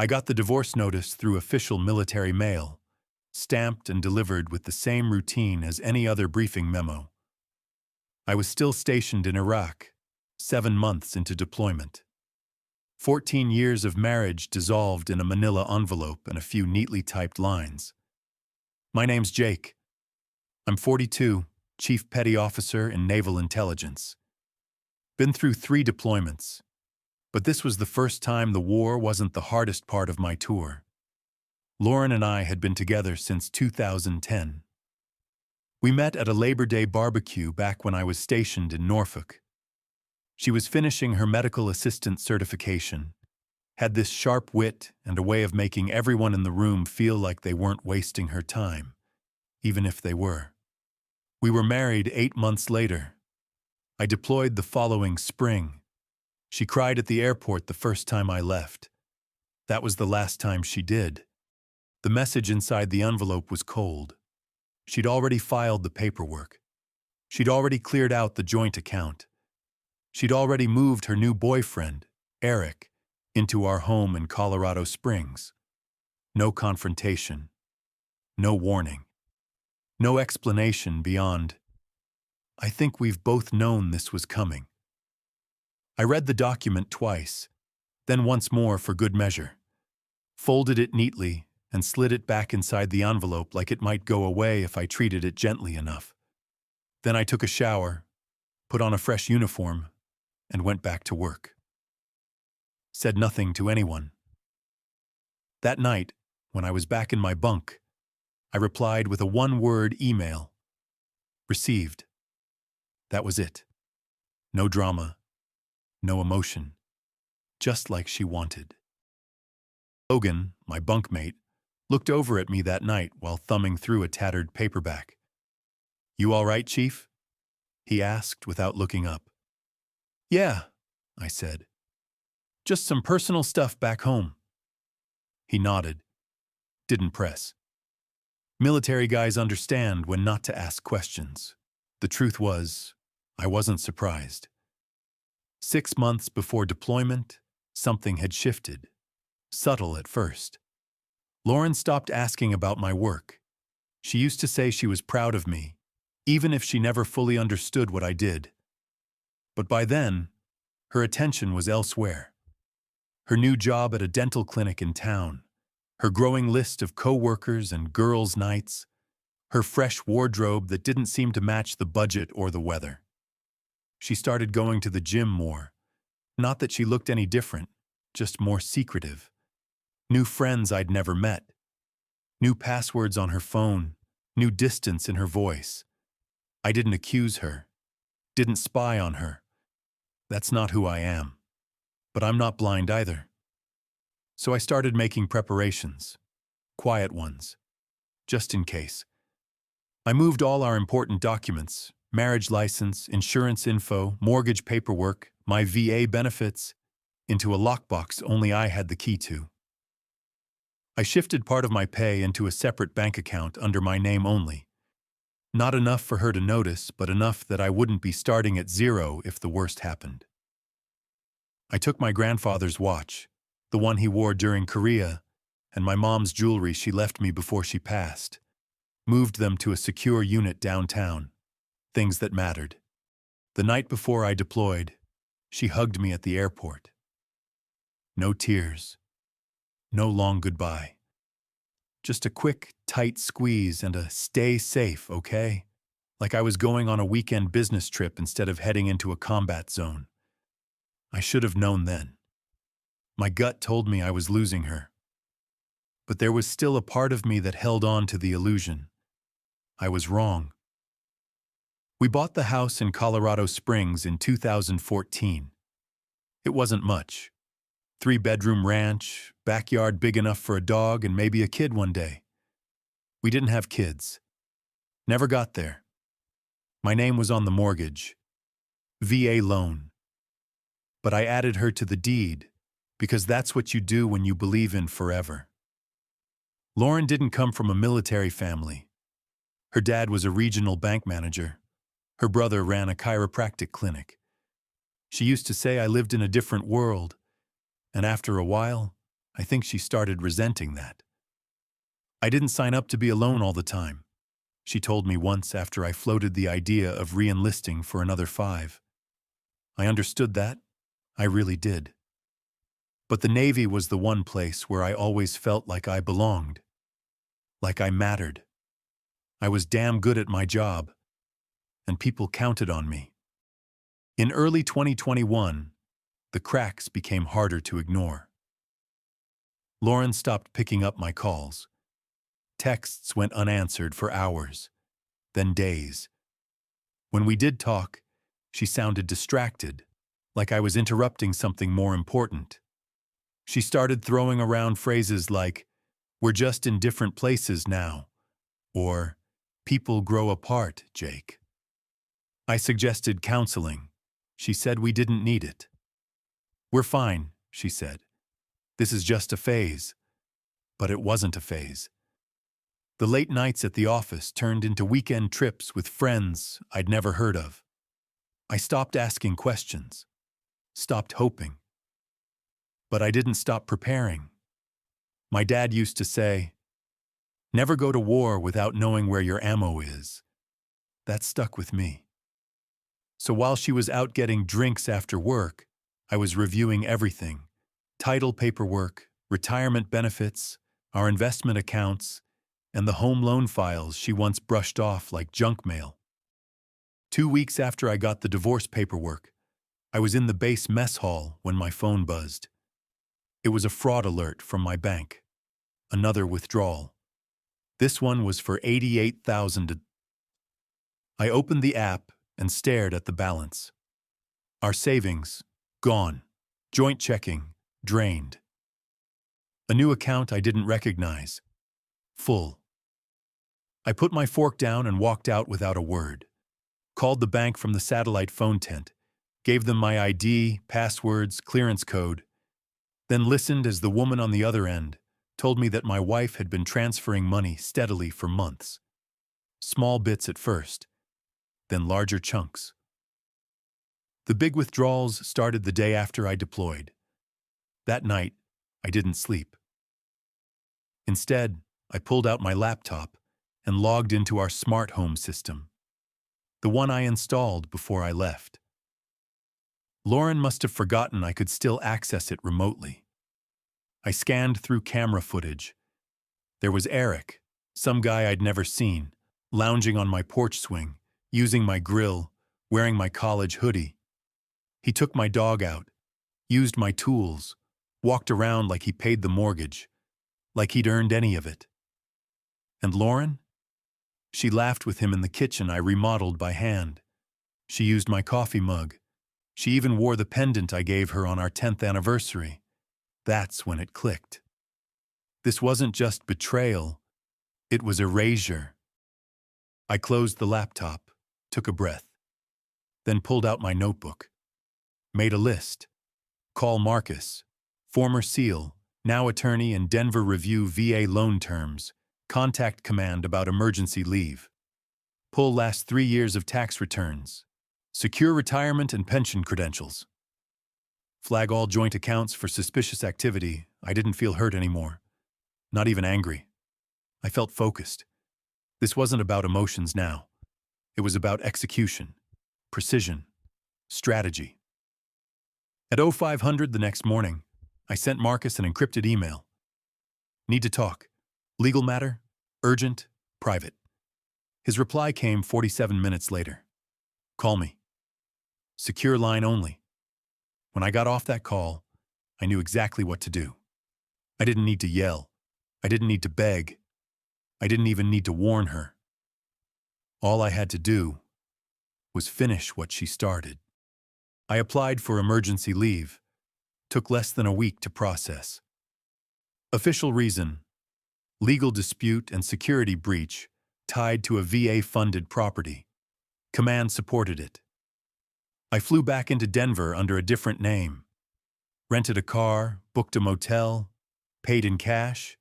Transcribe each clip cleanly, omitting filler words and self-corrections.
I got the divorce notice through official military mail, stamped and delivered with the same routine as any other briefing memo. I was still stationed in Iraq, 7 months into deployment. 14 years of marriage dissolved in a manila envelope and a few neatly typed lines. My name's Jake. I'm 42, Chief Petty Officer in Naval Intelligence. Been through 3 deployments, but this was the first time the war wasn't the hardest part of my tour. Lauren and I had been together since 2010. We met at a Labor Day barbecue back when I was stationed in Norfolk. She was finishing her medical assistant certification, had this sharp wit and a way of making everyone in the room feel like they weren't wasting her time, even if they were. We were married 8 months later. I deployed the following spring. She cried at the airport the first time I left. That was the last time she did. The message inside the envelope was cold. She'd already filed the paperwork. She'd already cleared out the joint account. She'd already moved her new boyfriend, Eric, into our home in Colorado Springs. No confrontation. No warning. No explanation beyond, I think we've both known this was coming. I read the document twice, then once more for good measure, folded it neatly, and slid it back inside the envelope like it might go away if I treated it gently enough. Then I took a shower, put on a fresh uniform, and went back to work. Said nothing to anyone. That night, when I was back in my bunk, I replied with a 1-word email. Received. That was it. No drama, no emotion, just like she wanted. Logan, my bunkmate, looked over at me that night while thumbing through a tattered paperback. "You all right, Chief?" he asked without looking up. "Yeah," I said. "Just some personal stuff back home." He nodded. Didn't press. Military guys understand when not to ask questions. The truth was, I wasn't surprised. 6 months before deployment, something had shifted. Subtle at first. Lauren stopped asking about my work. She used to say she was proud of me, even if she never fully understood what I did. But by then, her attention was elsewhere. Her new job at a dental clinic in town, her growing list of co-workers and girls' nights, her fresh wardrobe that didn't seem to match the budget or the weather. She started going to the gym more. Not that she looked any different, just more secretive. New friends I'd never met. New passwords on her phone, new distance in her voice. I didn't accuse her, didn't spy on her. That's not who I am. But I'm not blind either. So I started making preparations, quiet ones, just in case. I moved all our important documents, marriage license, insurance info, mortgage paperwork, my VA benefits, into a lockbox only I had the key to. I shifted part of my pay into a separate bank account under my name only. Not enough for her to notice, but enough that I wouldn't be starting at zero if the worst happened. I took my grandfather's watch, the one he wore during Korea, and my mom's jewelry she left me before she passed, moved them to a secure unit downtown, things that mattered. The night before I deployed, she hugged me at the airport. No tears. No long goodbye. Just a quick, tight squeeze and a "stay safe, okay?" Like I was going on a weekend business trip instead of heading into a combat zone. I should have known then. My gut told me I was losing her. But there was still a part of me that held on to the illusion. I was wrong. We bought the house in Colorado Springs in 2014. It wasn't much. 3-bedroom ranch, backyard big enough for a dog and maybe a kid one day. We didn't have kids. Never got there. My name was on the mortgage. VA loan. But I added her to the deed because that's what you do when you believe in forever. Lauren didn't come from a military family. Her dad was a regional bank manager. Her brother ran a chiropractic clinic. She used to say I lived in a different world. And after a while, I think she started resenting that. I didn't sign up to be alone all the time, she told me once after I floated the idea of re-enlisting for another 5. I understood that. I really did. But the Navy was the one place where I always felt like I belonged. Like I mattered. I was damn good at my job. And people counted on me. In early 2021, the cracks became harder to ignore. Lauren stopped picking up my calls. Texts went unanswered for hours, then days. When we did talk, she sounded distracted, like I was interrupting something more important. She started throwing around phrases like, "We're just in different places now," or "People grow apart, Jake." I suggested counseling. She said we didn't need it. "We're fine," she said. "This is just a phase." But it wasn't a phase. The late nights at the office turned into weekend trips with friends I'd never heard of. I stopped asking questions, stopped hoping. But I didn't stop preparing. My dad used to say, "Never go to war without knowing where your ammo is." That stuck with me. So while she was out getting drinks after work, I was reviewing everything: title paperwork, retirement benefits, our investment accounts, and the home loan files she once brushed off like junk mail. 2 weeks after I got the divorce paperwork, I was in the base mess hall when my phone buzzed. It was a fraud alert from my bank. Another withdrawal. This one was for $88,000. I opened the app and stared at the balance. Our savings, gone. Joint checking, drained. A new account I didn't recognize, full. I put my fork down and walked out without a word. Called the bank from the satellite phone tent, gave them my ID, passwords, clearance code, then listened as the woman on the other end told me that my wife had been transferring money steadily for months. Small bits at first, then larger chunks. The big withdrawals started the day after I deployed. That night, I didn't sleep. Instead, I pulled out my laptop and logged into our smart home system, the one I installed before I left. Lauren must have forgotten I could still access it remotely. I scanned through camera footage. There was Eric, some guy I'd never seen, lounging on my porch swing, using my grill, wearing my college hoodie. He took my dog out, used my tools, walked around like he paid the mortgage, like he'd earned any of it. And Lauren? She laughed with him in the kitchen I remodeled by hand. She used my coffee mug. She even wore the pendant I gave her on our 10th anniversary. That's when it clicked. This wasn't just betrayal, it was erasure. I closed the laptop, took a breath, then pulled out my notebook. Made a list. Call Marcus, former SEAL, now attorney in Denver, review VA loan terms. Contact command about emergency leave. Pull last 3 years of tax returns. Secure retirement and pension credentials. Flag all joint accounts for suspicious activity. I didn't feel hurt anymore. Not even angry. I felt focused. This wasn't about emotions now. It was about execution, precision, strategy. At 0500 the next morning, I sent Marcus an encrypted email. Need to talk. Legal matter, urgent, private. His reply came 47 minutes later. Call me. Secure line only. When I got off that call, I knew exactly what to do. I didn't need to yell. I didn't need to beg. I didn't even need to warn her. All I had to do was finish what she started. I applied for emergency leave. Took less than a week to process. Official reason: legal dispute and security breach tied to a VA-funded property. Command supported it. I flew back into Denver under a different name. Rented a car, booked a motel, paid in cash.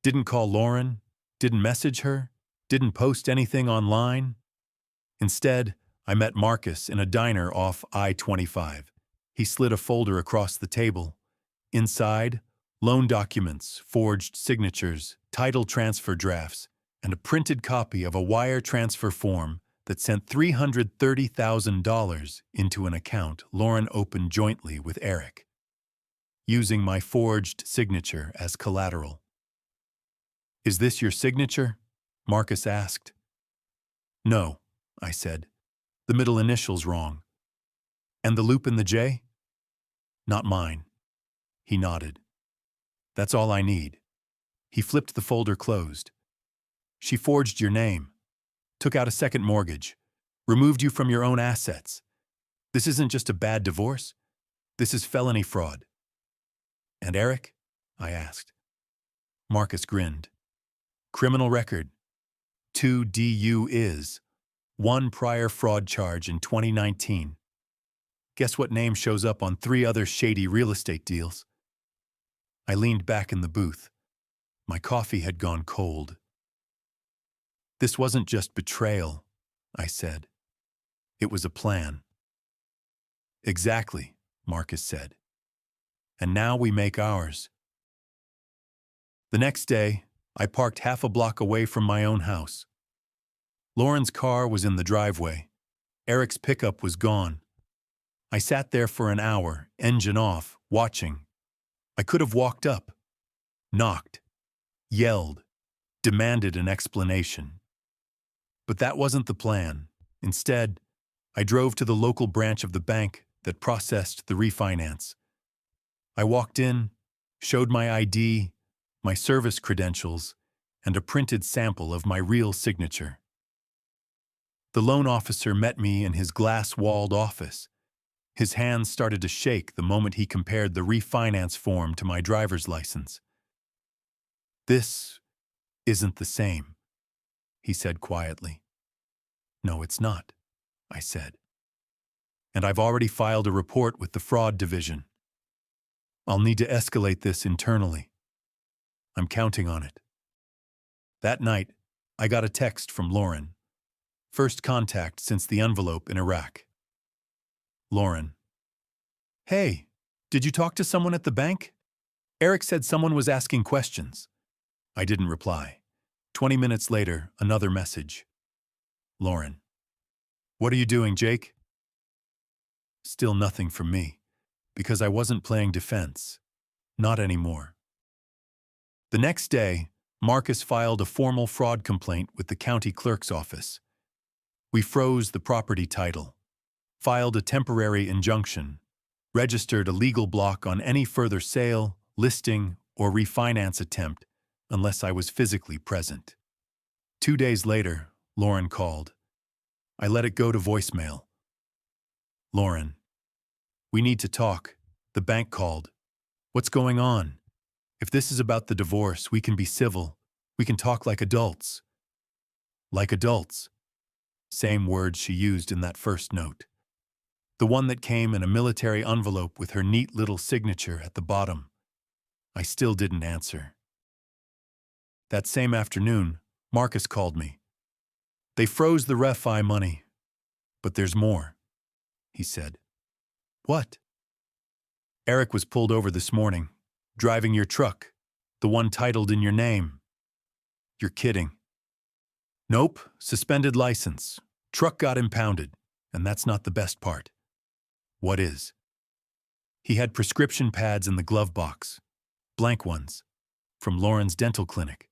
Didn't call Lauren, didn't message her, didn't post anything online. Instead, I met Marcus in a diner off I-25. He slid a folder across the table. Inside, Loan documents, forged signatures, title transfer drafts, and a printed copy of a wire transfer form that sent $330,000 into an account Lauren opened jointly with Eric, using my forged signature as collateral. "Is this your signature?" Marcus asked. "No," I said. "The middle initial's wrong." "And the loop in the J?" "Not mine." He nodded. "That's all I need." He flipped the folder closed. "She forged your name, took out a second mortgage, removed you from your own assets. This isn't just a bad divorce. This is felony fraud." "And Eric?" I asked. Marcus grinned. "Criminal record. 2 DUIs. 1 prior fraud charge in 2019. Guess what name shows up on 3 other shady real estate deals?" I leaned back in the booth. My coffee had gone cold. "This wasn't just betrayal," I said. "It was a plan." "Exactly," Marcus said. "And now we make ours." The next day, I parked half a block away from my own house. Lauren's car was in the driveway. Eric's pickup was gone. I sat there for an hour, engine off, watching. I could have walked up, knocked, yelled, demanded an explanation. But that wasn't the plan. Instead, I drove to the local branch of the bank that processed the refinance. I walked in, showed my ID, my service credentials, and a printed sample of my real signature. The loan officer met me in his glass-walled office. His hands started to shake the moment he compared the refinance form to my driver's license. "This isn't the same," he said quietly. "No, it's not," I said. "And I've already filed a report with the fraud division. I'll need to escalate this internally. I'm counting on it." That night, I got a text from Lauren. First contact since the envelope in Iraq. Lauren: "Hey, did you talk to someone at the bank? Eric said someone was asking questions." I didn't reply. 20 minutes later, another message. Lauren: "What are you doing, Jake?" Still nothing from me, because I wasn't playing defense. Not anymore. The next day, Marcus filed a formal fraud complaint with the county clerk's office. We froze the property title, filed a temporary injunction, registered a legal block on any further sale, listing, or refinance attempt unless I was physically present. 2 days later, Lauren called. I let it go to voicemail. "Lauren, we need to talk. The bank called. What's going on? If this is about the divorce, we can be civil. We can talk like adults." Like adults. Same words she used in that first note. The one that came in a military envelope with her neat little signature at the bottom. I still didn't answer. That same afternoon, Marcus called me. "They froze the refi money. But there's more," he said. "What?" "Eric was pulled over this morning, driving your truck, the one titled in your name." "You're kidding." "Nope, suspended license. Truck got impounded, and that's not the best part." "What is?" "He had prescription pads in the glove box. Blank ones. From Lauren's dental clinic."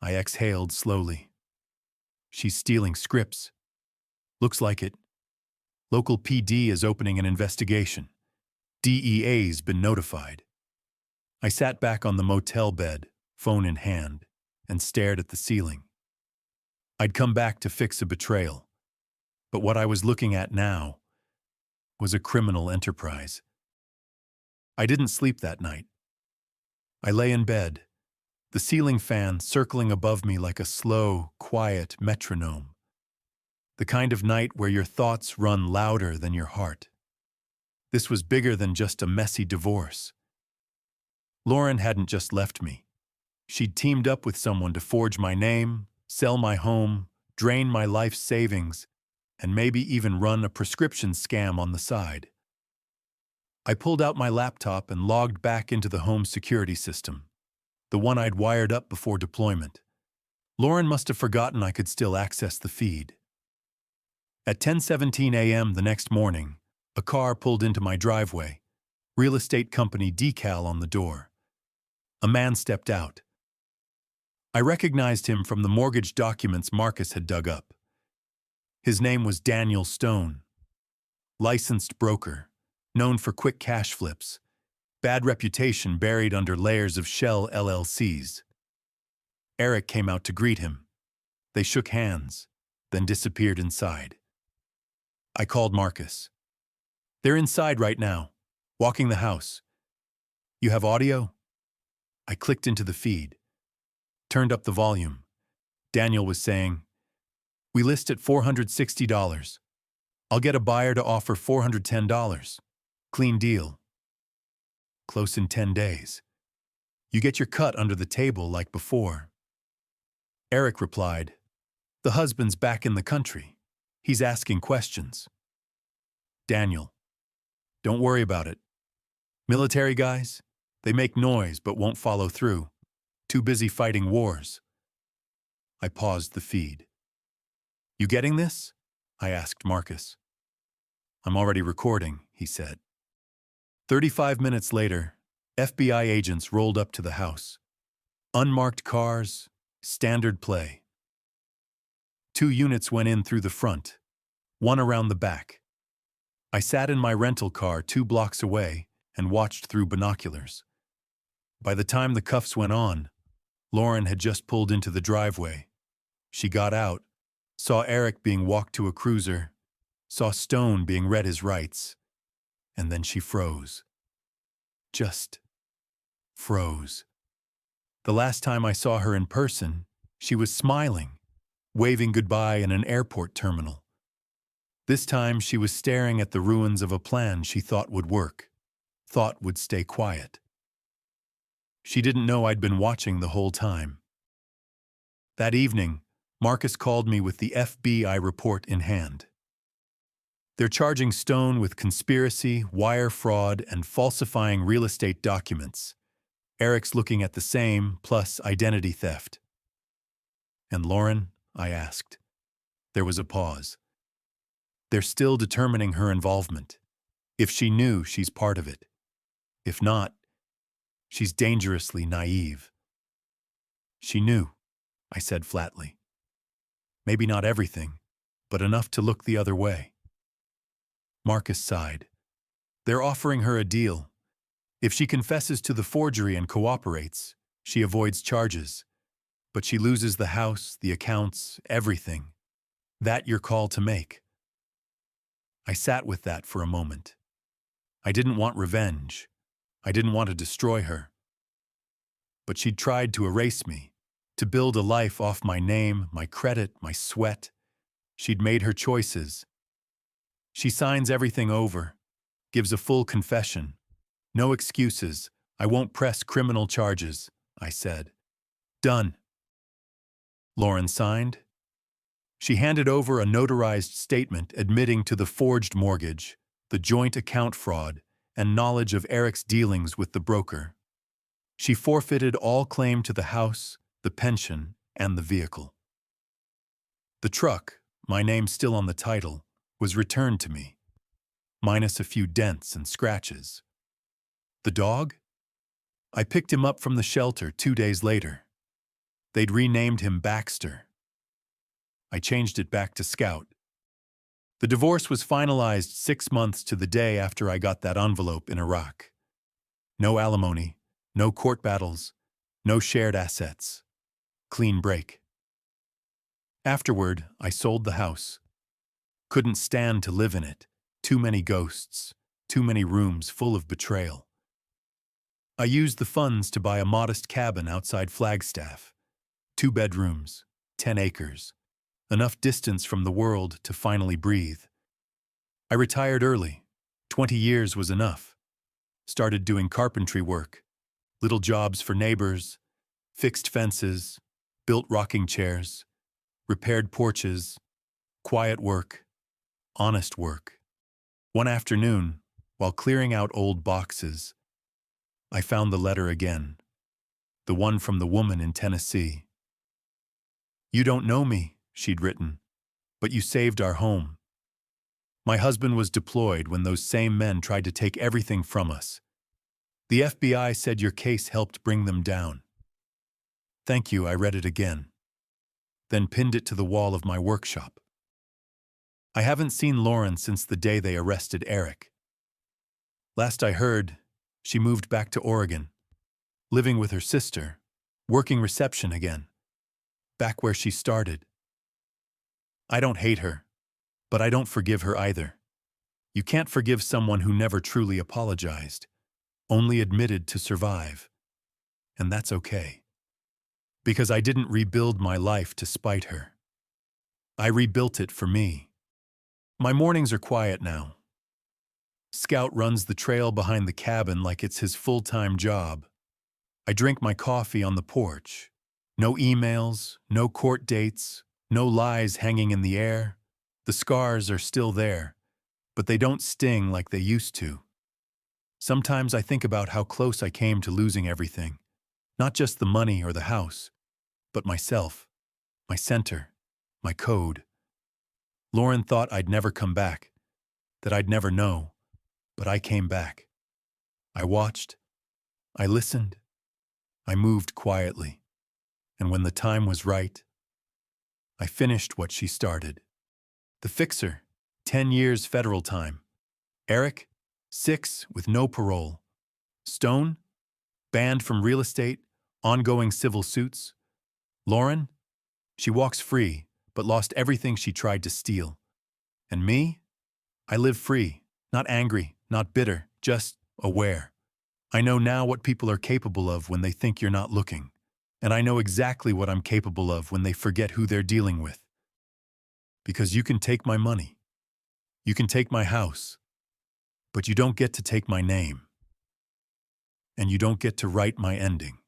I exhaled slowly. "She's stealing scripts." "Looks like it. Local PD is opening an investigation. DEA's been notified." I sat back on the motel bed, phone in hand, and stared at the ceiling. I'd come back to fix a betrayal, but what I was looking at now was a criminal enterprise. I didn't sleep that night. I lay in bed, the ceiling fan circling above me like a slow, quiet metronome. The kind of night where your thoughts run louder than your heart. This was bigger than just a messy divorce. Lauren hadn't just left me. She'd teamed up with someone to forge my name, sell my home, drain my life savings, and maybe even run a prescription scam on the side. I pulled out my laptop and logged back into the home security system, the one I'd wired up before deployment. Lauren must have forgotten I could still access the feed. At 10:17 a.m. the next morning, a car pulled into my driveway, real estate company decal on the door. A man stepped out. I recognized him from the mortgage documents Marcus had dug up. His name was Daniel Stone, licensed broker, known for quick cash flips, bad reputation buried under layers of shell LLCs. Eric came out to greet him. They shook hands, then disappeared inside. I called Marcus. They're inside right now, walking the house. You have audio? I clicked into the feed, turned up the volume. Daniel was saying, "We list at $460. I'll get a buyer to offer $410. Clean deal. Close in 10 days. You get your cut under the table like before." Eric replied, "The husband's back in the country. He's asking questions." Daniel, "Don't worry about it. Military guys, they make noise but won't follow through. Too busy fighting wars." I paused the feed. "You getting this?" I asked Marcus. "I'm already recording," he said. 35 minutes later, FBI agents rolled up to the house. Unmarked cars, standard play. 2 units went in through the front, 1 around the back. I sat in my rental car 2 blocks away and watched through binoculars. By the time the cuffs went on, Lauren had just pulled into the driveway. She got out, saw Eric being walked to a cruiser, saw Stone being read his rights, and then she froze. Just froze. The last time I saw her in person, she was smiling, waving goodbye in an airport terminal. This time she was staring at the ruins of a plan she thought would work, thought would stay quiet. She didn't know I'd been watching the whole time. That evening, Marcus called me with the FBI report in hand. They're charging Stone with conspiracy, wire fraud, and falsifying real estate documents. Eric's looking at the same, plus identity theft. "And Lauren?" I asked. There was a pause. "They're still determining her involvement. If she knew, she's part of it. If not, she's dangerously naive." "She knew," I said flatly. "Maybe not everything, but enough to look the other way." Marcus sighed. "They're offering her a deal. If she confesses to the forgery and cooperates, she avoids charges. But she loses the house, the accounts, everything. That your call to make." I sat with that for a moment. I didn't want revenge. I didn't want to destroy her. But she'd tried to erase me, to build a life off my name, my credit, my sweat. She'd made her choices. She signs everything over, gives a full confession. "No excuses. I won't press criminal charges," I said. "Done." Lauren signed. She handed over a notarized statement admitting to the forged mortgage, the joint account fraud, and knowledge of Eric's dealings with the broker. She forfeited all claim to the house, the pension, and the vehicle. The truck, my name still on the title, was returned to me, minus a few dents and scratches. The dog? I picked him up from the shelter 2 days later. They'd renamed him Baxter. I changed it back to Scout. The divorce was finalized 6 months to the day after I got that envelope in Iraq. No alimony, no court battles, no shared assets. Clean break. Afterward, I sold the house. Couldn't stand to live in it. Too many ghosts, too many rooms full of betrayal. I used the funds to buy a modest cabin outside Flagstaff. 2 bedrooms, 10 acres. Enough distance from the world to finally breathe. I retired early. 20 years was enough. Started doing carpentry work, little jobs for neighbors, fixed fences, built rocking chairs, repaired porches, quiet work, honest work. One afternoon, While clearing out old boxes, I found the letter again, the one from the woman in Tennessee. "You don't know me," she'd written, "but you saved our home. My husband was deployed when those same men tried to take everything from us. The FBI said your case helped bring them down. Thank you." I read it again, then pinned it to the wall of my workshop. I haven't seen Lauren since the day they arrested Eric. Last I heard, she moved back to Oregon, living with her sister, working reception again, back where she started. I don't hate her, but I don't forgive her either. You can't forgive someone who never truly apologized, only admitted to survive. And that's okay. Because I didn't rebuild my life to spite her. I rebuilt it for me. My mornings are quiet now. Scout runs the trail behind the cabin like it's his full-time job. I drink my coffee on the porch. No emails, no court dates, no lies hanging in the air. The scars are still there, but they don't sting like they used to. Sometimes I think about how close I came to losing everything. Not just the money or the house, but myself, my center, my code. Lauren thought I'd never come back, that I'd never know, but I came back. I watched, I listened, I moved quietly, and when the time was right, I finished what she started. The fixer, 10 years federal time. Eric, 6 with no parole. Stone, banned from real estate, ongoing civil suits. Lauren, she walks free, but lost everything she tried to steal. And me? I live free, not angry, not bitter, just aware. I know now what people are capable of when they think you're not looking. And I know exactly what I'm capable of when they forget who they're dealing with. Because you can take my money. You can take my house. But you don't get to take my name. And you don't get to write my ending.